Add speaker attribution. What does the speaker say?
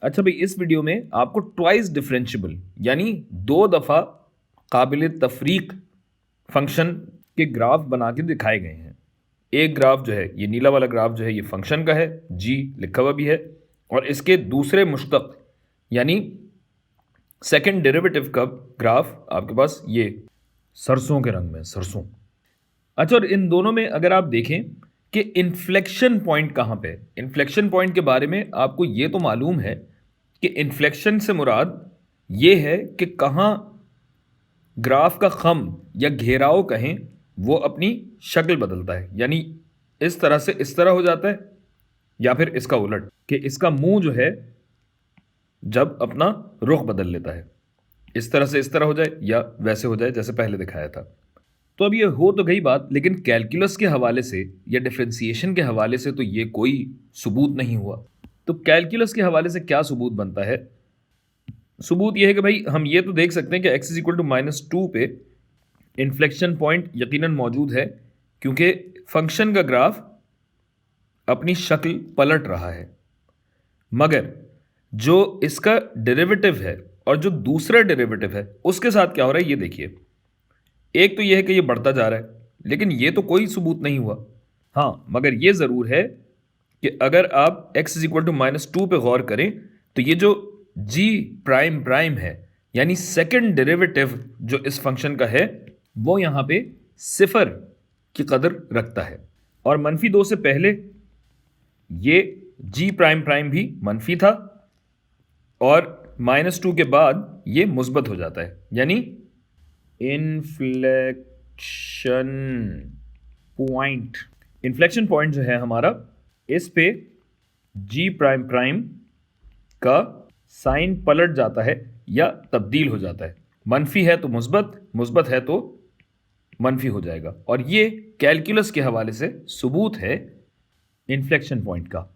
Speaker 1: अच्छा भाई, इस वीडियो में आपको ट्वाइस डिफरेंशिएबल यानी दो दफ़ा काबिल तफरीक फंक्शन के ग्राफ बना के दिखाए गए हैं। एक ग्राफ जो है, ये नीला वाला ग्राफ जो है, ये फंक्शन का है, जी लिखा हुआ भी है, और इसके दूसरे मुश्तक यानी सेकंड डेरिवेटिव का ग्राफ आपके पास ये सरसों के रंग में, सरसों। अच्छा, और इन दोनों में अगर आप देखें कि इन्फ्लेक्शन पॉइंट कहाँ पे है, इन्फ्लेक्शन पॉइंट के बारे में आपको ये तो मालूम है कि इन्फ्लेक्शन से मुराद ये है कि कहाँ ग्राफ का खम या घेराव कहें वो अपनी शक्ल बदलता है, यानी इस तरह से इस तरह हो जाता है, या फिर इसका उलट कि इसका मुंह जो है जब अपना रुख बदल लेता है, इस तरह से इस तरह हो जाए या वैसे हो जाए जैसे पहले दिखाया था। तो अब ये हो तो गई बात, लेकिन कैलकुलस के हवाले से या डिफरेंशिएशन के हवाले से तो ये कोई सबूत नहीं हुआ। तो कैलकुलस के हवाले से क्या सबूत बनता है? सबूत यह है कि भाई हम ये तो देख सकते हैं कि x इज इक्वल टू -2 पे इन्फ्लेक्शन पॉइंट यकीनन मौजूद है, क्योंकि फंक्शन का ग्राफ अपनी शक्ल पलट रहा है। मगर जो इसका डेरिवेटिव है और जो दूसरा डेरिवेटिव है उसके साथ क्या हो रहा है ये देखिए। एक तो यह है कि ये बढ़ता जा रहा है, लेकिन ये तो कोई सबूत नहीं हुआ। हाँ, मगर ये ज़रूर है कि अगर आप x इज इक्वल टू -2 पे गौर करें तो ये जो g प्राइम प्राइम है, यानी सेकंड डेरिवेटिव जो इस फंक्शन का है, वो यहाँ पे सिफर की कदर रखता है। और -2 से पहले ये g प्राइम प्राइम भी मनफी था, और -2 के बाद ये मुस्बत हो जाता है, यानी इन्फ्लेक्शन पॉइंट, इन्फ्लेक्शन पॉइंट जो है हमारा, इस पे जी प्राइम प्राइम का साइन पलट जाता है या तब्दील हो जाता है। मनफी है तो मुस्बत, मुस्बत है तो मनफी हो जाएगा। और ये कैलकुलस के हवाले से सबूत है इन्फ्लेक्शन पॉइंट का।